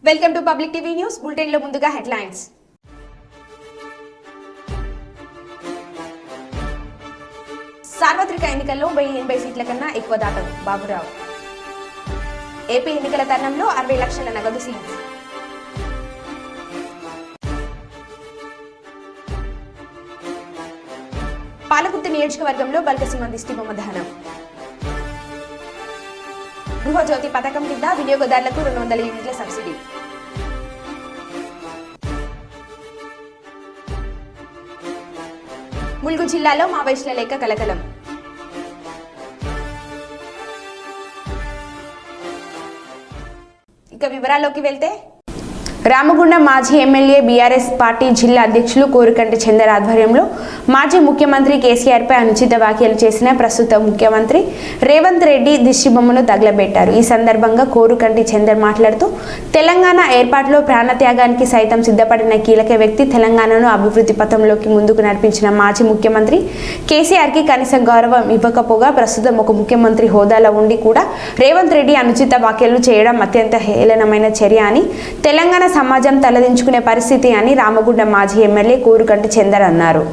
Welcome to public TV news bulletin లో ముందుగా headlines. సార్వత్రిక ఎన్నికల్లో 1080 సీట్ల కన్నా ఎక్కువ దాటం బాబురావు. ఏపీ ఎన్నికల తరుణంలో 60 లక్షల నగదు సీజ్. పాలకుర్తి నియోజకవర్గంలో బల్కసీమ దిష్టిబొమ్మ దహనం. గృహజ్యోతి పథకం కింద వినియోగదారులకు 200 యూనిట్ల సబ్సిడీ. ములుగు జిల్లాలో మావోయిస్టుల లేఖ కలకలం. ఇక వివరాల్లోకి వెళ్తే, రామగుండం మాజీ ఎమ్మెల్యే బీఆర్ఎస్ పార్టీ జిల్లా అధ్యక్షులు కోరుకంటి చందర్ ఆధ్వర్యంలో మాజీ ముఖ్యమంత్రి కేసీఆర్పై అనుచిత వ్యాఖ్యలు చేసిన ప్రస్తుత ముఖ్యమంత్రి రేవంత్ రెడ్డి దిష్టిబొమ్మను తగలబెట్టారు. ఈ సందర్భంగా కోరుకంటి చందర్ మాట్లాడుతూ, తెలంగాణ ఏర్పాటులో ప్రాణత్యాగానికి సైతం సిద్ధపడిన కీలక వ్యక్తి, తెలంగాణను అభివృద్ధి పథంలోకి ముందుకు నడిపించిన మాజీ ముఖ్యమంత్రి కేసీఆర్కి కనీస గౌరవం ఇవ్వకపోగా ప్రస్తుతం ఒక ముఖ్యమంత్రి హోదాలో ఉండి కూడా రేవంత్ రెడ్డి అనుచిత వ్యాఖ్యలు చేయడం అత్యంత హేళనమైన చర్య అని, తెలంగాణ సమాజం తలదించుకునే పరిస్థితి అని రామగుండం మాజీ ఎమ్మెల్యే కోరుకంటి చందర్ అన్నారు.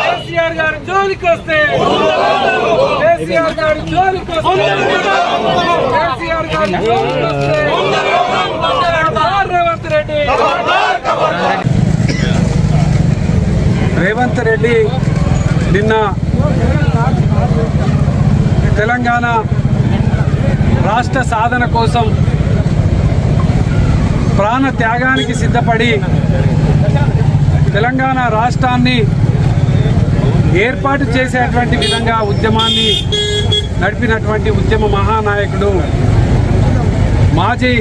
కేసీఆర్ గారి జోలికి వస్తే రేవంత్ రెడ్డి నిన్న తెలంగాణ రాష్ట్ర సాధన కోసం ప్రాణ త్యాగానికి సిద్ధపడి తెలంగాణ రాష్ట్రాన్ని ఏర్పాటు చేసేటువంటి విధంగా ఉద్యమాన్ని నడిపినటువంటి ఉద్యమ మహానాయకుడు మాజీ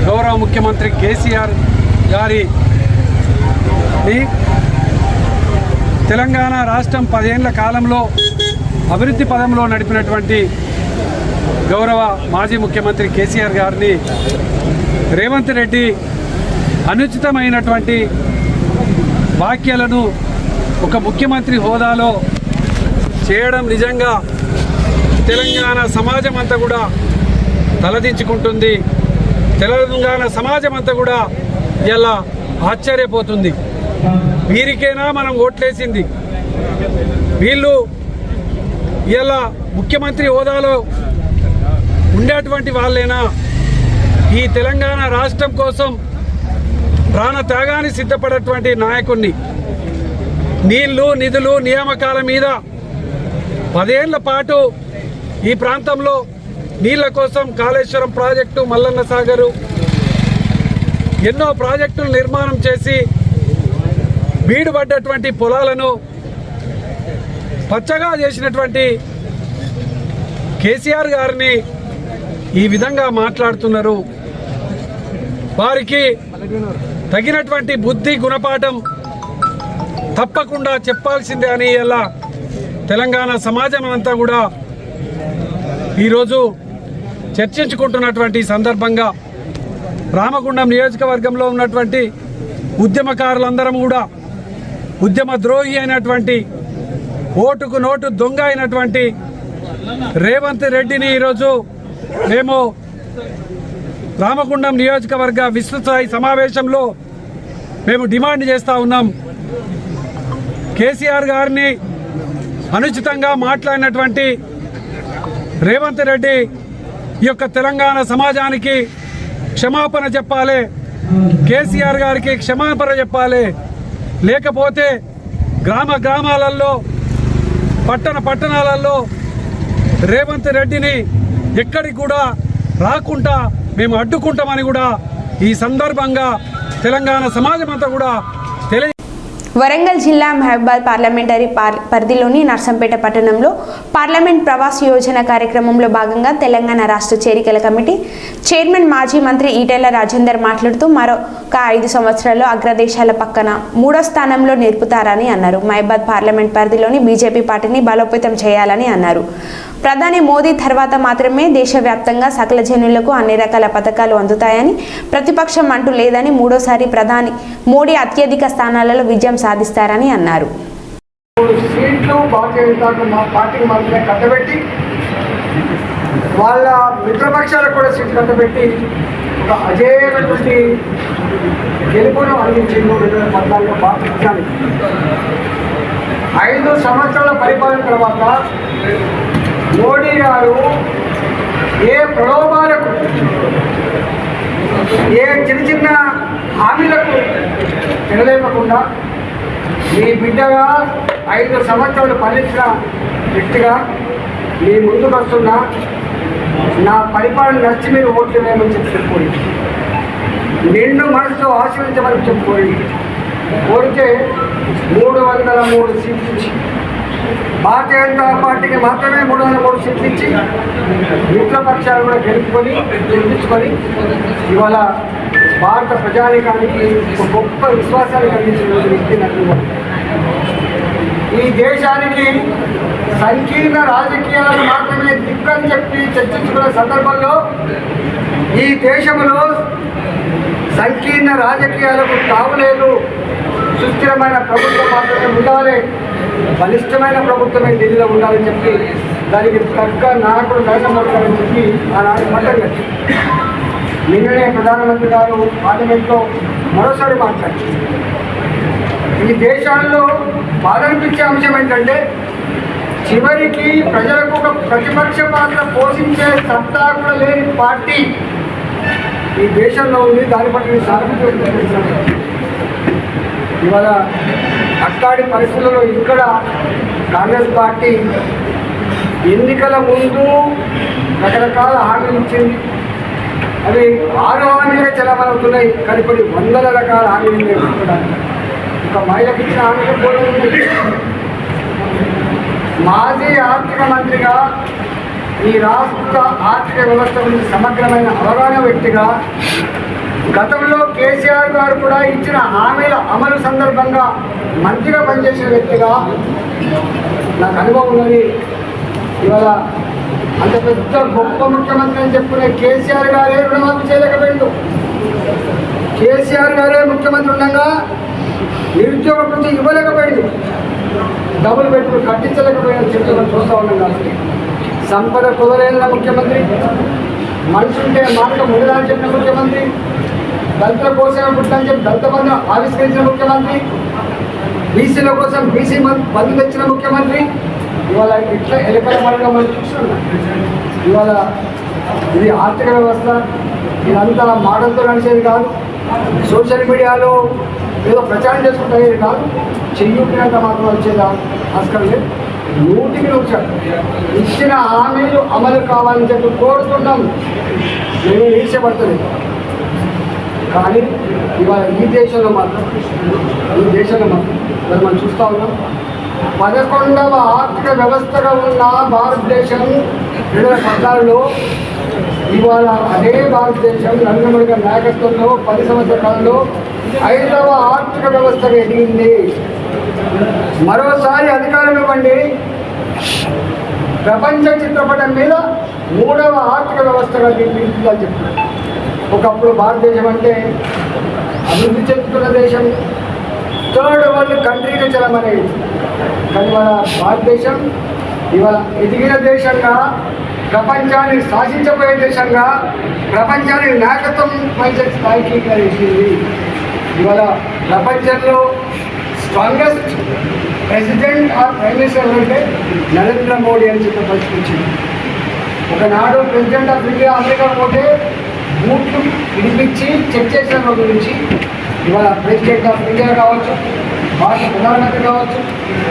గౌరవ ముఖ్యమంత్రి కేసీఆర్ గారి తెలంగాణ రాష్ట్రం 10 ఏళ్ల కాలంలో అభివృద్ధి పదంలో నడిపినటువంటి గౌరవ మాజీ ముఖ్యమంత్రి కేసీఆర్ గారిని రేవంత్ రెడ్డి అనుచితమైనటువంటి వ్యాఖ్యలను ఒక ముఖ్యమంత్రి హోదాలో చేయడం నిజంగా తెలంగాణ సమాజం అంతా కూడా తలదించుకుంటుంది. తెలంగాణ సమాజం అంతా కూడా ఇలా ఆశ్చర్యపోతుంది. వీరికైనా మనం ఓట్లేసింది, వీళ్ళు ఇలా ముఖ్యమంత్రి హోదాలో ఉండేటువంటి వాళ్ళైనా ఈ తెలంగాణ రాష్ట్రం కోసం ప్రాణ త్యాగాన్ని సిద్ధపడేటువంటి నాయకుడిని నీళ్లు నిధులు నియామకాల మీద 10 ఏళ్ల పాటు ఈ ప్రాంతంలో నీళ్ల కోసం కాళేశ్వరం ప్రాజెక్టు, మల్లన్న సాగరు ఎన్నో ప్రాజెక్టులు నిర్మాణం చేసి బీడుపడ్డటువంటి పొలాలను పచ్చగా చేసినటువంటి కేసీఆర్ గారిని ఈ విధంగా మాట్లాడుతున్నారు. వారికి తగినటువంటి బుద్ధి గుణపాఠం తప్పకుండా చెప్పాల్సిందే అని ఇలా తెలంగాణ సమాజం అంతా కూడా ఈరోజు చర్చించుకుంటున్నటువంటి సందర్భంగా రామగుండం నియోజకవర్గంలో ఉన్నటువంటి ఉద్యమకారులందరం కూడా ఉద్యమ ద్రోహి అయినటువంటి, ఓటుకు నోటు దొంగ అయినటువంటి రేవంత్ రెడ్డిని ఈరోజు మేము రామగుండం నియోజకవర్గ విస్తృతస్థాయి సమావేశంలో మేము డిమాండ్ చేస్తూ ఉన్నాం. కేసీఆర్ గారిని అనుచితంగా మాట్లాడినటువంటి రేవంత్ రెడ్డి ఈ యొక్క తెలంగాణ సమాజానికి క్షమాపణ చెప్పాలి, కేసీఆర్ గారికి క్షమాపణ చెప్పాలి. లేకపోతే గ్రామాలలో పట్టణాలలో రేవంత్ రెడ్డిని ఎక్కడికి కూడా రాకుండా మేము అడ్డుకుంటామని కూడా ఈ సందర్భంగా తెలంగాణ సమాజం అంతా కూడా వరంగల్ జిల్లా మహబూబాద్ పార్లమెంటరీ పరిధిలోని నర్సంపేట పట్టణంలో పార్లమెంట్ ప్రవాస్ యోజన కార్యక్రమంలో భాగంగా తెలంగాణ రాష్ట్ర చేరికల కమిటీ చైర్మన్ మాజీ మంత్రి ఈటెల రాజేందర్ మాట్లాడుతూ మరొక 5 సంవత్సరాల్లో అగ్రదేశాల పక్కన 3వ స్థానంలో నిలుపుతారని అన్నారు. మహబూబాద్ పార్లమెంట్ పరిధిలోని బీజేపీ పార్టీని బలోపేతం చేయాలని అన్నారు. ప్రధాని మోదీ తర్వాత మాత్రమే దేశవ్యాప్తంగా సకల జనులకు అన్ని రకాల పథకాలు అందుతాయని, ప్రతిపక్షం అంటూ లేదని, 3వసారి ప్రధాని మోడీ అత్యధిక స్థానాలలో విజయం సాధిస్తారని అన్నారు. సీట్లు భారతీయ జనతా పార్టీకి మాత్రమే కట్టబెట్టి వాళ్ళ మిత్రపక్షాలకు కూడా సీట్లు కట్టబెట్టి ఒక అజేయమైనటువంటి గెలుపును అందించింది 2014 భారతదేశానికి. 5 సంవత్సరాల పరిపాలన తర్వాత మోడీ గారు ఏ ప్రలోభాలకు, ఏ చిన్న చిన్న హామీలకు తెరలేపకుండా మీ బిడ్డగా 5 సంవత్సరాలు పాలించిన వ్యక్తిగా మీ ముందుకు వస్తున్నా, నా పరిపాలన నచ్చి మీరు ఓట్లు వేయమని చెప్పుకోండి, నిండు మనసుతో ఆశీర్వించమని చెప్పుకోండి. కోరితే 303 సీట్లు ఇచ్చి, భారతీయ జనతా పార్టీకి మాత్రమే 303 సీట్లు ఇచ్చి మిత్రపక్షాలు కూడా గెలిపించుకొని ఇవాళ భారత ప్రజానికానికి ఒక గొప్ప విశ్వాసాన్ని కలిగించిన వ్యక్తి నరేంద్ర మోదీ. ఈ దేశానికి సంకీర్ణ రాజకీయాలను మాత్రమే దిక్కని చెప్పి చర్చించుకున్న సందర్భంలో ఈ దేశంలో సంకీర్ణ రాజకీయాలకు తావులేదు, సుస్థిరమైన ప్రభుత్వం మాత్రమే ఉండాలి, బలిష్టమైన ప్రభుత్వమే ఢిల్లీలో ఉండాలని చెప్పి దానికి తగ్గ నాయకుడు నరేంద్ర మోదీ గారని చెప్పి ఆనాడు మాట్లాడారు. నిన్ననే ప్రధానమంత్రి గారు పార్లమెంట్లో మరోసారి మాట్లాడారు. ఈ దేశాల్లో బాధ అనిపించే అంశం ఏంటంటే చివరికి ప్రజలకు ఒక ప్రతిపక్ష పాత్ర పోషించే సత్తా కూడా లేని పార్టీ ఈ దేశంలో ఉంది. దాని పట్ల సానుభూతి ఇవాళ అట్లాంటి పరిస్థితుల్లో ఇక్కడ కాంగ్రెస్ పార్టీ ఎన్నికల ముందు రకరకాల హామీలు ఇచ్చింది. అవి 6 హామీలే చలమవుతున్నాయి, కానీ కొన్ని వందల రకాల హామీలు నేర్చుకోవడానికి ఒక మహిళకి ఇచ్చిన హామీలు కూడా ఉన్నాయి. మాజీ ఆర్థిక మంత్రిగా ఈ రాష్ట్ర ఆర్థిక వ్యవస్థ గురించి సమగ్రమైన అవగాహన వ్యక్తిగా గతంలో కేసీఆర్ గారు కూడా ఇచ్చిన హామీల అమలు సందర్భంగా మంత్రిగా పనిచేసిన వ్యక్తిగా నాకు అనుభవం ఉన్నది. ఇవాళ అంత పెద్ద గొప్ప ముఖ్యమంత్రి అని చెప్పుకునే కేసీఆర్ గారే రుణమాఫీ చేయలేకపోయిండు. కేసీఆర్ గారే ముఖ్యమంత్రి ఉండగా నిరుద్యోగ వృత్తి ఇవ్వలేకపోయిండు, డబుల్ బెడ్రూమ్ కట్టించలేకపోయిన చెప్పి మనం చూస్తూ ఉన్నాం. కాబట్టి సంపద కుదరైన ముఖ్యమంత్రి, మనిషి ఉంటే మార్గం ఉండదని చెప్పిన ముఖ్యమంత్రి, దళితుల కోసమే పుట్టని చెప్పి దళిత బంధు ఆవిష్కరించిన ముఖ్యమంత్రి, బీసీల కోసం బీసీ బంధు తెచ్చిన ముఖ్యమంత్రి, ఇవాళ ఇట్లా ఎలకల మార్గం మనం చూస్తున్నాం. ఇవాళ ఇది ఆర్థిక వ్యవస్థ, ఇదంతా మాటలతో నడిచేది కాదు, సోషల్ మీడియాలో ఏదో ప్రచారం చేసుకుంటే కాదు, చెయ్యుకునేంత మాత్రం వచ్చేది ఆస్కారం లేదు. 100% ఇచ్చిన హామీలు అమలు కావాలని చెప్పి కోరుతున్నాం. మేము ఈర్ష్యపడతలేదు. కానీ ఇవాళ ఈ దేశంలో మాత్రం మనం చూస్తూ ఉన్నాం. 11వ ఆర్థిక వ్యవస్థగా ఉన్న భారతదేశం 2014లో ఇవాళ అదే భారతదేశం నరేంద్ర మోదీ గారి నాయకత్వంలో 10 సంవత్సరాల కాలంలో 5వ ఆర్థిక వ్యవస్థగా ఎదిగింది. మరోసారి అధికారం ఇవ్వండి, ప్రపంచ చిత్రపటం మీద 3వ ఆర్థిక వ్యవస్థగా నిలుపుతుందని చెప్పారు. ఒకప్పుడు భారతదేశం అంటే అభివృద్ధి చెందుతున్న దేశం, 3rd వరల్డ్ కంట్రీగా చలమనేది. కానీ మన భారతదేశం ఇవాళ ఎదిగిన దేశంగా, ప్రపంచాన్ని శాసించబోయే దేశంగా, ప్రపంచానికి నాయకత్వం వహించే స్థాయికి ఎదిగింది. ఇవాళ ప్రపంచంలో strongest president or prime minister అంటే నరేంద్ర మోడీ అని చెప్పి పరిస్థితి. ఒకనాడు ప్రెసిడెంట్ ఆఫ్ ఇండియా అమెరికా పోతే బూట్లు విడిపించి చెక్ చేసిన రోజు నుంచి ఇవాళ ప్రెసిడెంట్ ఆఫ్ ఇండియా కావచ్చు, భారత ప్రధానమంత్రి కావచ్చు,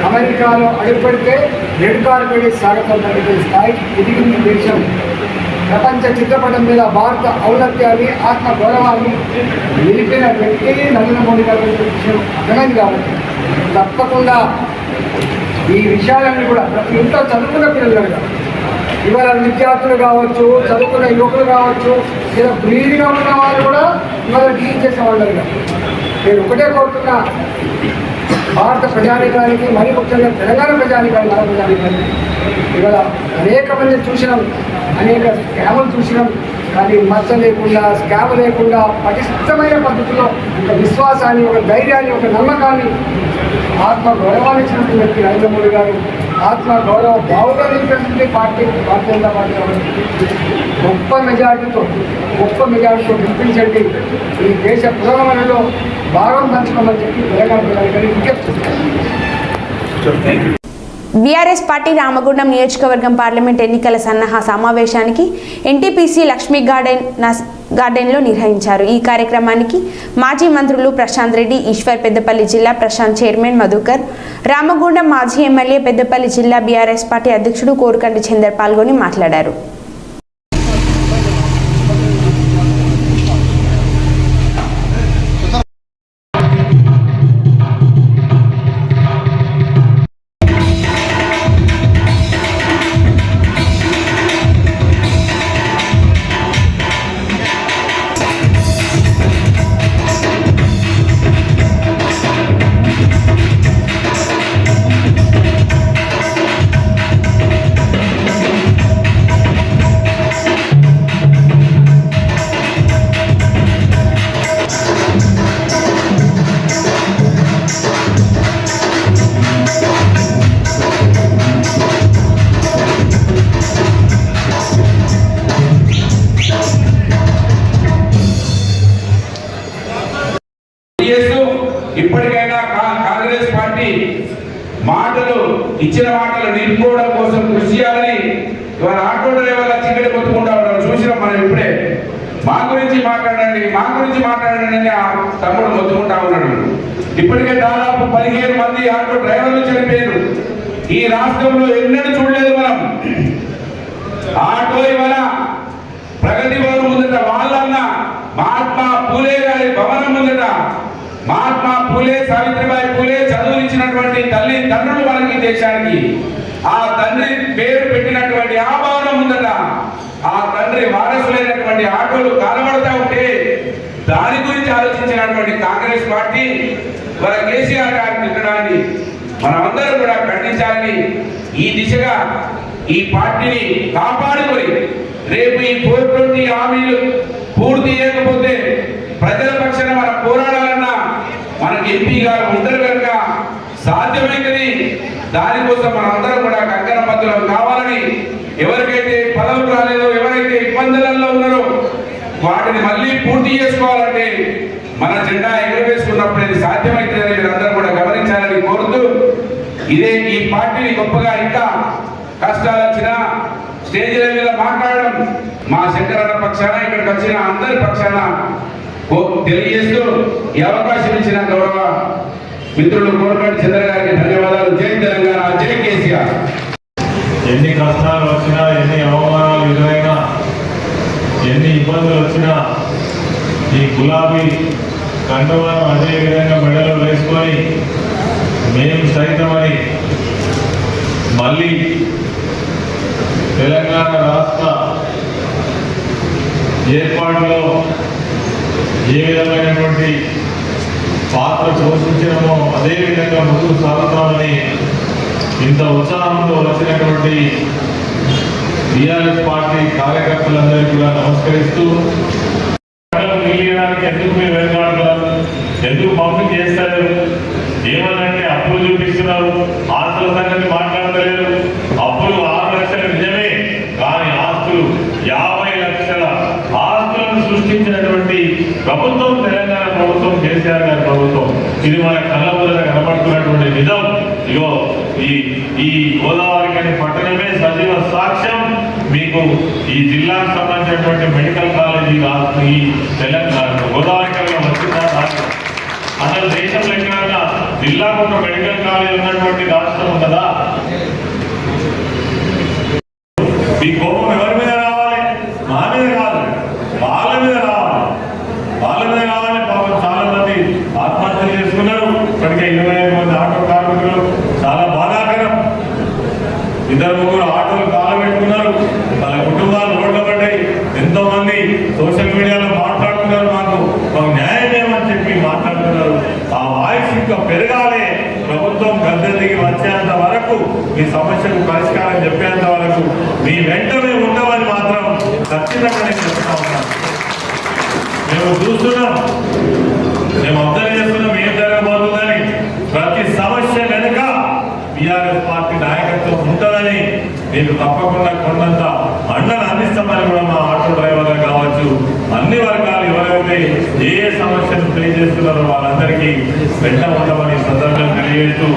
అమెరికాలో అడుగు పెడితే రెడ్ కార్పెట్ స్వాగతం జరిగే స్థాయికి ఎదిగింది దేశం. ప్రపంచ చిత్రపటం మీద భారత ఔన్నత్యాన్ని ఆత్మ గౌరవాన్ని నిలిపిన వ్యక్తి నరేంద్ర మోడీ గారి విషయం అర్థమైంది కాబట్టి తప్పకుండా ఈ విషయాలన్నీ కూడా ప్రతి ఇంట్లో చదువుకున్న పిల్లలు ఇవాళ విద్యార్థులు కావచ్చు, చదువుకున్న యువకులు కావచ్చు, లేదా బ్రీడ్గా ఉన్న వాళ్ళు కూడా ఇవాళ డీల్ చేసేవాళ్ళు. నేను ఒకటే కోరుతున్నా, భారత ప్రజానికానికి, మరీ ముఖ్యంగా తెలంగాణ ప్రజానికానికి, మన ప్రజానికానికి ఇవాళ అనేక మంది చూసినాం, అనేక స్కాములు చూసినాం. కానీ మచ్చ లేకుండా, స్కామ్ లేకుండా పటిష్టమైన పద్ధతిలో ఒక విశ్వాసాన్ని, ఒక ధైర్యాన్ని, ఒక నమ్మకాన్ని, ఆత్మ గౌరవాన్ని ఇచ్చినటువంటి వ్యక్తి నరేంద్ర మోడీ గారు. ఆత్మ గౌరవ భావుగా నిలిపినటువంటి పార్టీ భారతీయ జనతా పార్టీ గొప్ప మెజార్టీతో గెలిపించండి. ఈ దేశ పురోగమనంలో భాగం పంచుకోమని చెప్పి తెలంగాణ ప్రజానికాన్ని విజ్ఞప్తి చేస్తున్నారు. బీఆర్ఎస్ పార్టీ రామగుండం నియోజకవర్గం పార్లమెంట్ ఎన్నికల సన్నాహ సమావేశానికి ఎన్టీపీసీ లక్ష్మీ గార్డెన్లో నిర్వహించారు. ఈ కార్యక్రమానికి మాజీ మంత్రులు ప్రశాంత్ రెడ్డి, ఈశ్వర్, పెద్దపల్లి జిల్లా ప్రశాంత్ చైర్మన్ మధుకర్, రామగుండం మాజీ ఎమ్మెల్యే, పెద్దపల్లి జిల్లా బీఆర్ఎస్ పార్టీ అధ్యక్షుడు కోరుకంటి చందర్ పాల్గొని మాట్లాడారు. ఇప్పటికైనా కాంగ్రెస్ పార్టీ ఇచ్చిన మాటలు నిలుపుకోవడం కోసం కృషి చేయాలని ఇవాళ ఆటో డ్రైవర్ల చికెట్ కొట్టుకుంటా ఉన్నారు. చూసినాం మనం ఇప్పుడే. మా గురించి మాట్లాడండి అని ఆ తమ్ముడు మొత్తుకుంటా ఉన్నాడు. ఇప్పటికే దాదాపు 15 మంది ఆటో డ్రైవర్లు చనిపోయారు. ఈ రాష్ట్రంలో ఎన్నడూ చూడలేదు మనం. ఆటో ఇవాళ ప్రగతి భవన్ ముందట వాళ్ళన్న మహాత్మా పూలే గారి భవనం ముందట మహాత్మా పూలే, సావిత్రిబాయి పూలే చదువునిచ్చినటువంటి తల్లి తండ్రులు మనకి దేశానికి. ఆ తండ్రి పేరు పెట్టినటువంటి ఆ భవనం ముందట ఆ తండ్రి వారసులైనటువంటి ఆటోలు కాలబడతా ఉంటే దాని గురించి ఆలోచించినటువంటి కాంగ్రెస్ పార్టీ మన కేసీఆర్ గారిని తిట్టడాన్ని మనమందరం కూడా ఖండించాలని, ఈ దిశగా ఈ పార్టీని కాపాడుకొని రేపు ఈ 420 హామీలు పూర్తి చేయకపోతే ప్రజల పక్షాన మనం పోరాడాలన్నా మనకి ఎంపీ గారు ఉంటారు కనుక సాధ్యమైనది. దానికోసం మనందరం కూడా కంకణ బద్దులం కావాలని, ఎవరికైతే పదవులు రాలేదో, ఎవరైతే ఇబ్బందులలో ఉన్నారో వాటిని మళ్ళీ పూర్తి చేసుకోవాలంటే మన జెండా ఎగురవేసుకున్నప్పుడు ఇది సాధ్యమవుతుందని మీరందరూ కూడా గమనించాలని కోరుతూ, ఇదే ఈ పార్టీని గొప్పగా ఇంకా కష్టాలు వచ్చినా స్టేజీల మీద మాట్లాడడం మా శంకరన్న పక్షాన, ఇక్కడికి వచ్చిన అందరి పక్షాన తెలియజేస్తూ ఈ అవకాశం ఇచ్చిన గౌరవ మిత్రులు కోరుకంటి చంద్ర గారికి ధన్యవాదాలు. జై తెలంగాణ, జై కేసీఆర్. ఎన్ని కష్టాలు వచ్చినా, ఎన్ని అవమానాలు ఎదురైనా, ఎన్ని ఇబ్బందులు వచ్చినా ఈ గులాబీ కండువాను అదే విధంగా మెడలో వేసుకొని మేము సైతమని మళ్ళీ తెలంగాణ రాష్ట్ర ఏర్పాటులో ఏ విధమైనటువంటి పాత్ర పోషించడమో అదేవిధంగా ముందుకు సాగుతామని ఇంత ఉత్సాహంతో వచ్చినటువంటి టీఆర్ఎస్ పార్టీ కార్యకర్తలందరికీ కూడా నమస్కరిస్తూ, మిగిలియడానికి ఎందుకు మీరు వెనుకాడుతున్నారు, ఎందుకు పంపిణీ చేస్తారు, ఏమనంటే అప్పులు చూపిస్తున్నారు, ఆస్తుల సంగతి మాట్లాడలేదు. అప్పులు 6 లక్షలు నిజమే, కానీ ఆస్తులు 50 లక్షల ఆస్తులను సృష్టించినటువంటి ప్రభుత్వం తెలంగాణ ప్రభుత్వం, కేసీఆర్ గారి ప్రభుత్వం. ఇది మన కళ్ళ ముందర కనబడుతున్నటువంటి నిజం. ఇగో ఈ గోదావరి పట్టణమే సజీవ సాక్ష్యం. మీకు ఈ జిల్లాకు సంబంధించినటువంటి మెడికల్ కాలేజీ ఈ తెలంగాణ గోదావరి వచ్చిందా? అసలు దేశంలో ఎక్కడైనా జిల్లాకు ఒక మెడికల్ కాలేజ్ ఉన్నటువంటి రాష్ట్రం ఉన్నదా? ఈ కోపం ఎవరి మీద రావాలి? ఇప్పటికే 25 మంది ఆటో కార్మికులు, చాలా బాధాకరం. 2-3 ఆటోలు కాలబెట్టుకున్నారు, వాళ్ళ కుటుంబాలు రోడ్ల పడ్డాయి. ఎంతో మంది సోషల్ మీడియాలో మాట్లాడుతున్నారు, మాకు న్యాయం చేయమని చెప్పి మాట్లాడుతున్నారు. ఆ వాయిస్ ఇంకా పెరగాలి. ప్రభుత్వం గద్దె దిగి వచ్చేంత వరకు, మీ సమస్యకు పరిష్కారం చెప్పేంత వరకు మీ వెంట మేము ఉండమని మాత్రం ఖచ్చితంగా నేను చెప్తా ఉన్నాను. మేము చూస్తున్నాం, మేము అబ్జర్వ్ చేస్తున్నాం ఏం జరగబోతుందని. ప్రతి సమస్య వెనుక టీఆర్ఎస్ పార్టీ నాయకత్వం ఉంటుందని నేను తప్పకుండా కొండంత అండను అందిస్తామని కూడా మా ఆటో డ్రైవర్లు కావచ్చు, అన్ని వర్గాలు ఎవరైతే ఏ సమస్యను ఫేస్ చేస్తున్నారో వాళ్ళందరికీ వెంట ఉండమని సందర్భం తెలియజేస్తూ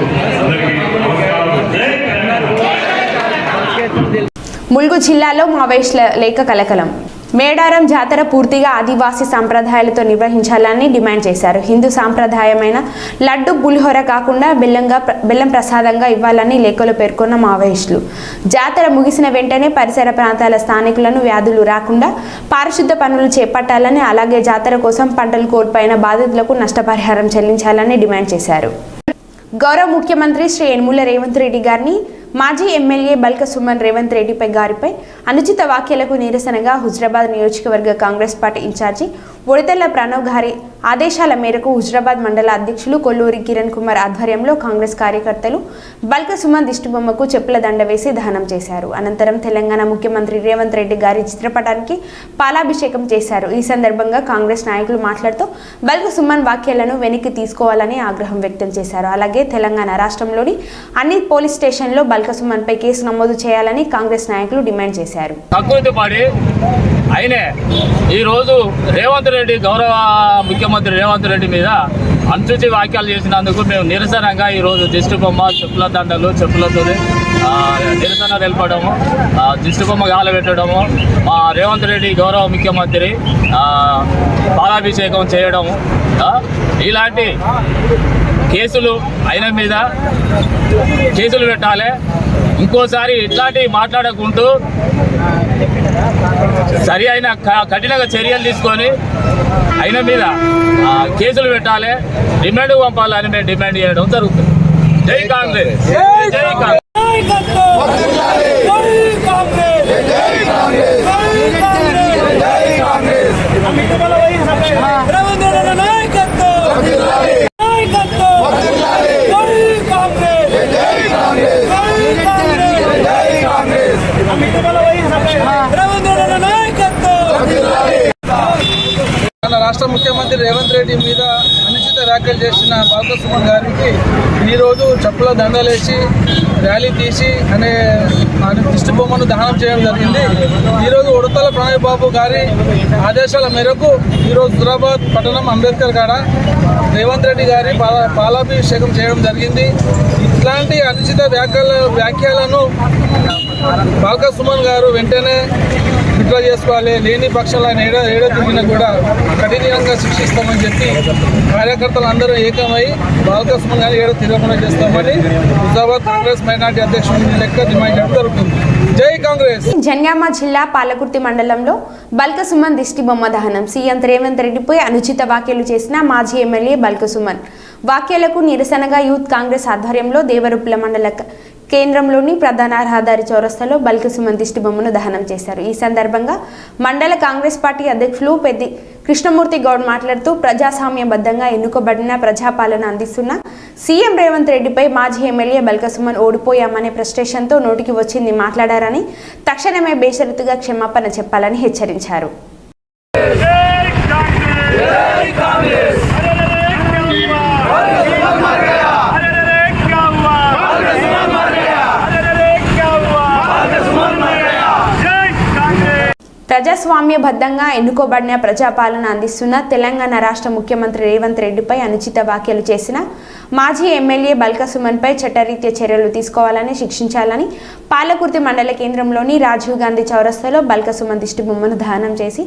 అందరికీ నమస్కారం. జై తెలంగాణ. ములుగు జిల్లాలో మావోయిస్టుల లేఖ కలకలం. మేడారం జాతర పూర్తిగా ఆదివాసీ సంప్రదాయాలతో నిర్వహించాలని డిమాండ్ చేశారు. హిందూ సాంప్రదాయమైన లడ్డు పులిహోర కాకుండా బెల్లం ప్రసాదంగా ఇవ్వాలని లేఖలో పేర్కొన్న మావోయిస్టులు జాతర ముగిసిన వెంటనే పరిసర ప్రాంతాల స్థానికులను వ్యాధులు రాకుండా పారిశుద్ధ పనులు చేపట్టాలని, అలాగే జాతర కోసం పంటలు కోల్పోయిన బాధితులకు నష్టపరిహారం చెల్లించాలని డిమాండ్ చేశారు. గౌరవ ముఖ్యమంత్రి శ్రీ యనమల రేవంత్ రెడ్డి గారిని మాజీ ఎమ్మెల్యే బల్క సుమన్ రేవంత్ రెడ్డి గారిపై అనుచిత వ్యాఖ్యలకు నిరసనగా హుజరాబాద్ నియోజకవర్గ కాంగ్రెస్ పార్టీ ఇన్ఛార్జి ఒడితెల్ల ప్రణవ్ గారి ఆదేశాల మేరకు హుజరాబాద్ మండల అధ్యక్షులు కొల్లూరి కిరణ్ కుమార్ ఆధ్వర్యంలో కాంగ్రెస్ కార్యకర్తలు బల్క సుమన్ దిష్టిబొమ్మకు చెప్పుల దండ వేసి దహనం చేశారు. అనంతరం తెలంగాణ ముఖ్యమంత్రి రేవంత్ రెడ్డి గారి చిత్రపటానికి పాలాభిషేకం చేశారు. ఈ సందర్భంగా కాంగ్రెస్ నాయకులు మాట్లాడుతూ బల్క సుమన్ వ్యాఖ్యలను వెనక్కి తీసుకోవాలని ఆగ్రహం వ్యక్తం చేశారు. అలాగే తెలంగాణ రాష్ట్రంలోని అన్ని పోలీస్ స్టేషన్లో బల్క సుమన్ పై కేసు నమోదు చేయాలని కాంగ్రెస్ నాయకులు డిమాండ్ చేశారు. అయినే ఈరోజు రేవంత్ రెడ్డి, గౌరవ ముఖ్యమంత్రి రేవంత్ రెడ్డి మీద అనుచిత వ్యాఖ్యలు చేసినందుకు మేము నిరసనగా ఈరోజు దిష్టి బొమ్మ, చెప్పుల దండలు, చెప్పులతో నిరసన తెలపడము, దిష్టి బొమ్మ గాలబెట్టడము, మా రేవంత్ రెడ్డి గౌరవ ముఖ్యమంత్రి పాలాభిషేకం చేయడము, ఇలాంటి కేసులు ఆయన మీద కేసులు పెట్టాలి. ఇంకోసారి ఇట్లాంటివి మాట్లాడకుంటూ సరి అయిన కఠినంగా చర్యలు తీసుకొని ఆయన మీద కేసులు పెట్టాలి, రిమాండ్ పంపాలని మేము డిమాండ్ చేయడం జరుగుతుంది. జై కాంగ్రెస్, జై కాంగ్రెస్. రాష్ట్ర ముఖ్యమంత్రి రేవంత్ రెడ్డి మీద అనుచిత వ్యాఖ్యలు చేసిన బల్క సుమన్ గారికి ఈరోజు చెప్పుల దండలేసి ర్యాలీ తీసి దిష్టి బొమ్మను దహనం చేయడం జరిగింది. ఈరోజు ఉడతల ప్రణయ్ బాబు గారి ఆదేశాల మేరకు ఈరోజు హుజరాబాద్ పట్టణం అంబేద్కర్ కాడ రేవంత్ రెడ్డి గారి పాలాభిషేకం చేయడం జరిగింది. ఇట్లాంటి అనుచిత వ్యాఖ్యలను బల్క సుమన్ గారు వెంటనే విత్డ్రా చేసుకోవాలి. లేని పక్షంలో ఆయన ఏడో తిరిగినా కూడా కఠినంగా శిక్షిస్తామని చెప్పి కార్యకర్తలు అందరూ ఏకమై బల్క సుమన్ గారిని ఏడో తిరగకుండా చేస్తామని హుజరాబాద్ కాంగ్రెస్ మైనార్టీ అధ్యక్షుడి లెక్క డిమాండ్ చేయడం జరుగుతుంది. జై కాంగ్రెస్. జనగామ జిల్లా పాలకుర్తి మండలంలో బల్క సుమన్ దిష్టి బొమ్మ దహనం. సీఎం రేవంత్ రెడ్డిపై అనుచిత వ్యాఖ్యలు చేసిన మాజీ ఎమ్మెల్యే బల్క సుమన్ వ్యాఖ్యలకు నిరసనగా యూత్ కాంగ్రెస్ ఆధ్వర్యంలో దేవరుప్ల మండల కేంద్రంలోని ప్రధాన రహదారి చౌరస్తాలో బల్క సుమన్ దిష్టి బొమ్మను దహనం చేశారు. ఈ సందర్భంగా మండల కాంగ్రెస్ పార్టీ అధ్యక్షులు పెద్ది కృష్ణమూర్తి గౌడ్ మాట్లాడుతూ ప్రజాస్వామ్యబద్ధంగా ఎన్నుకోబడిన ప్రజాపాలన అందిస్తున్న సీఎం రేవంత్ రెడ్డిపై మాజీ ఎమ్మెల్యే బల్క సుమన్ ఓడిపోయామనే ఫ్రస్ట్రేషన్తో నోటికి వచ్చింది మాట్లాడారని, తక్షణమే బేషరతుగా క్షమాపణ చెప్పాలని హెచ్చరించారు. ప్రజాస్వామ్యబద్ధంగా ఎన్నుకోబడిన ప్రజాపాలన అందిస్తున్న తెలంగాణ రాష్ట్ర ముఖ్యమంత్రి రేవంత్ రెడ్డిపై అనుచిత వ్యాఖ్యలు చేసిన మాజీ ఎమ్మెల్యే బల్క సుమన్పై చట్టరీత్యా చర్యలు తీసుకోవాలని, శిక్షించాలని పాలకుర్తి మండల కేంద్రంలోని రాజీవ్ గాంధీ చౌరస్తాలో బల్క సుమన్ దిష్టి బొమ్మను దహనం చేసి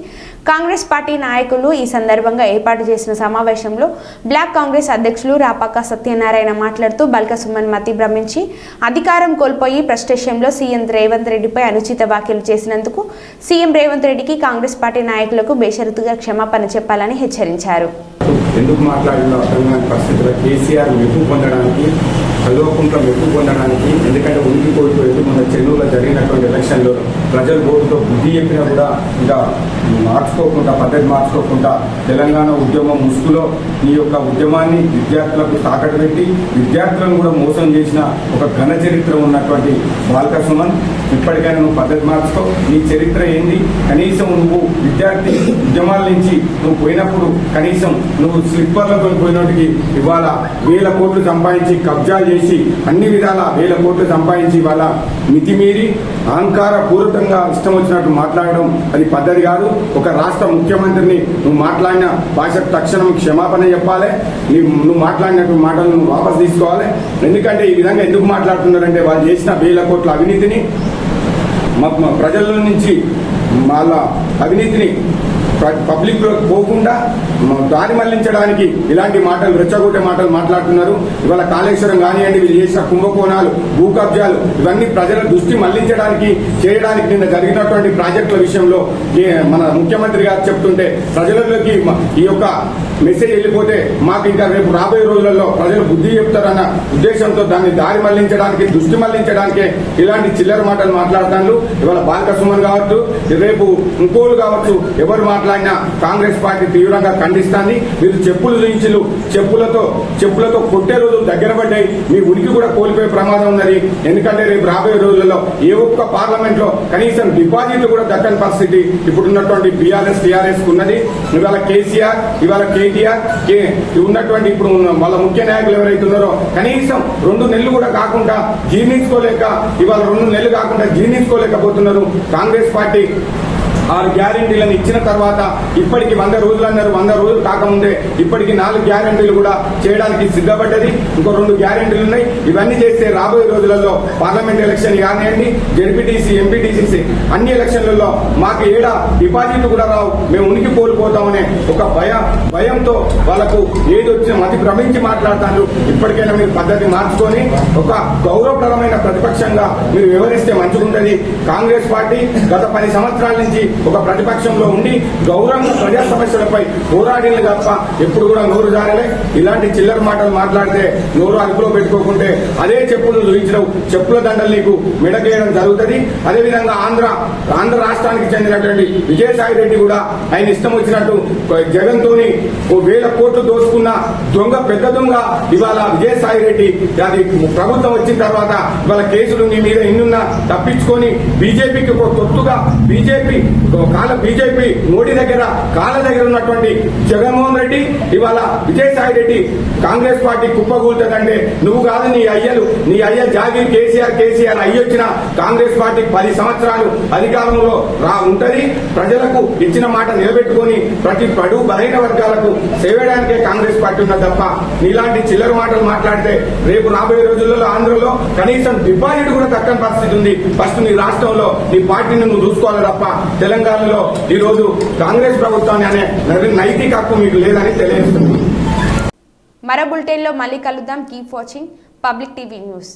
కాంగ్రెస్ పార్టీ నాయకులు ఈ సందర్భంగా ఏర్పాటు చేసిన సమావేశంలో బ్లాక్ కాంగ్రెస్ అధ్యక్షులు రాపాక సత్యనారాయణ మాట్లాడుతూ బల్క సుమన్ మతి భ్రమించి అధికారం కోల్పోయి ఫ్రస్ట్రేషన్లో సీఎం రేవంత్ రెడ్డిపై అనుచిత వ్యాఖ్యలు చేసినందుకు సీఎం రేవంత్ రేవంత్ రెడ్డికి కాంగ్రెస్ పార్టీ నాయకులకు బేషరతుగా క్షమాపణ చెప్పాలని హెచ్చరించారు. ఎందుకు మాట్లాడిన అర్థం కాని పరిస్థితుల్లో కేసీఆర్ మెప్పు పొందడానికి, కల్వకుంట్ల మెప్పు పొందడానికి, ఎందుకంటే ఉనికి కోల్పోయేది మన చెన్నూరులో జరిగినటువంటి ఎలక్షన్లో ప్రజల ఓటుతో బుద్ధి చెప్పినా కూడా ఇంకా మార్చుకోకుండా, పద్ధతి మార్చుకోకుండా తెలంగాణ ఉద్యమం ముసుగులో ఈ యొక్క ఉద్యమాన్ని విద్యార్థులకు తాకట్టు పెట్టి విద్యార్థులను కూడా మోసం చేసిన ఒక ఘన చరిత్ర ఉన్నటువంటి బాల్క సుమన్, ఇప్పటికైనా నువ్వు పద్ధతి మార్చుకో. నీ చరిత్ర ఏంది? కనీసం నువ్వు విద్యార్థి ఉద్యమాల నుంచి నువ్వు పోయినప్పుడు కనీసం నువ్వు స్లిప్పర్లతో పోయినట్టుకి ఇవాళ 1000 కోట్లు సంపాదించి కబ్జా చేసి అన్ని విధాల 1000 కోట్లు సంపాదించి ఇవాళ మితిమీరి అహంకార పూర్వకంగా ఇష్టం వచ్చినట్టు మాట్లాడడం అది పద్ధతి కాదు. ఒక రాష్ట్ర ముఖ్యమంత్రిని నువ్వు మాట్లాడిన భాషకు తక్షణం క్షమాపణ చెప్పాలి. నువ్వు మాట్లాడినటువంటి మాటలను నువ్వు వాపసు తీసుకోవాలి. ఎందుకంటే ఈ విధంగా ఎందుకు మాట్లాడుతున్నారంటే వాళ్ళు చేసిన 1000 కోట్ల అవినీతిని ప్రజల నుంచి వాళ్ళ అవినీతిని పబ్లిక్లో పోకుండా దారి మళ్లించడానికి ఇలాంటి మాటలు, రెచ్చగొట్టే మాటలు మాట్లాడుతున్నారు. ఇవాళ కాళేశ్వరం కానివ్వండి, వీళ్ళు చేసిన కుంభకోణాలు, భూ కబ్జాలు ఇవన్నీ ప్రజల దృష్టి మళ్లించడానికి చేయడానికి నిన్న జరిగినటువంటి ప్రాజెక్టుల విషయంలో మన ముఖ్యమంత్రి గారు చెప్తుంటే ప్రజలలోకి ఈ యొక్క మెసేజ్ వెళ్ళిపోతే మాకు ఇంకా రేపు రాబోయే రోజులలో ప్రజలు బుద్ధి చెప్తారన్న ఉద్దేశంతో దాన్ని దారి మళ్లించడానికి, దృష్టి మళ్లించడానికి ఇలాంటి చిల్లర మాటలు మాట్లాడుతాను. ఇవాళ బాల్క సుమన్ కావచ్చు, రేపు ఇంకోలు కావచ్చు, ఎవరు మాట్లాడినా కాంగ్రెస్ పార్టీ తీవ్రంగా ఖండిస్తాంది. మీరు చెప్పులతో కొట్టే రోజులు దగ్గర పడ్డాయి. మీ ఉనికి కూడా కోల్పోయే ప్రమాదం ఉన్నది. ఎందుకంటే రేపు రాబోయే రోజుల్లో ఏ ఒక్క పార్లమెంట్ లో కనీసం డిపాజిట్లు కూడా దక్కని పరిస్థితి ఇప్పుడున్నటువంటి బీఆర్ఎస్ టీఆర్ఎస్ ఉన్నది. ఇవాళ కేసీఆర్, ఇవాళ కేటీఆర్ ఉన్నటువంటి ఇప్పుడు వాళ్ళ ముఖ్య నాయకులు ఎవరైతే ఉన్నారో కనీసం 2 నెలలు కూడా కాకుండా జీర్ణించుకోలేక, ఇవాళ 2 నెలలు కాకుండా జీర్ణించుకోలేకపోతున్నారు. కాంగ్రెస్ పార్టీ 6 గ్యారెంటీలను ఇచ్చిన తర్వాత ఇప్పటికి 100 రోజులు అన్నారు. 100 రోజులు కాకముందే ఇప్పటికి 4 గ్యారెంటీలు కూడా చేయడానికి సిద్ధపడ్డది. ఇంకో 2 గ్యారెంటీలు ఉన్నాయి. ఇవన్నీ చేస్తే రాబోయే రోజులలో పార్లమెంట్ ఎలక్షన్ కానివ్వండి, జెడ్పీటీసీ, ఎంపీటీసీ అన్ని ఎలక్షన్లలో మాకు ఏడా డిపాజిట్లు కూడా రావు, మేము ఉనికి కోల్పోతామనే ఒక భయంతో వాళ్ళకు ఏది వచ్చినా మతి భ్రమించి మాట్లాడతారు. ఇప్పటికైనా మీరు పద్ధతి మార్చుకొని ఒక గౌరవప్రదమైన ప్రతిపక్షంగా మీరు వివరిస్తే మంచిగుంటది. కాంగ్రెస్ పార్టీ గత 10 సంవత్సరాల నుంచి ఒక ప్రతిపక్షంలో ఉండి గౌరవంగా ప్రజా సమస్యలపై పోరాడిన తప్ప ఎప్పుడు కూడా నోరు జారలే. ఇలాంటి చిల్లర మాటలు మాట్లాడితే నోరు అదుపులో పెట్టుకోకుంటే అదే చెప్పులు చూపించడం, చెప్పుల దండలు నీకు మెడకేయడం జరుగుతుంది. అదేవిధంగా ఆంధ్ర రాష్ట్రానికి చెందినటువంటి విజయసాయి రెడ్డి కూడా ఆయన ఇష్టం వచ్చినట్టు జగన్ తోని 1000 కోట్లు దోసుకున్న పెద్ద దొంగ ఇవాళ విజయసాయి రెడ్డి. అది ప్రభుత్వం వచ్చిన తర్వాత ఇవాళ కేసులు నీ మీద ఎన్నున్నా తప్పించుకొని బీజేపీకి ఒక తొత్తుగా బీజేపీ మోడీ దగ్గర కాళ్ళ దగ్గర ఉన్నటువంటి జగన్మోహన్ రెడ్డి ఇవాళ విజయసాయి రెడ్డి కాంగ్రెస్ పార్టీ కుప్పగూలుతుందంటే నువ్వు కాదు, నీ అయ్య జాగీర్ కేసీఆర్ అయ్యొచ్చిన కాంగ్రెస్ పార్టీ 10 సంవత్సరాలు అధికారంలో ఉంటది. ప్రజలకు ఇచ్చిన మాట నిలబెట్టుకుని ప్రతి పడు బలైన వర్గాలకు సేవేయడానికే కాంగ్రెస్ పార్టీ ఉన్నది తప్ప నీలాంటి చిల్లర మాటలు మాట్లాడితే రేపు రాబోయే రోజులలో ఆంధ్రలో కనీసం డిపాజిట్ కూడా దక్కని పరిస్థితి ఉంది. ఫస్ట్ నీ రాష్ట్రంలో నీ పార్టీని నువ్వు చూసుకోవాలి తప్ప తెలంగాణలో ఈ రోజు కాంగ్రెస్ ప్రభుత్వాన్ని అనే నైతిక హక్కు మీకు లేదని తెలియజేస్తుంది. మరో బులెటిన్లో మళ్ళీ కలుద్దాం. Keep watching public TV news.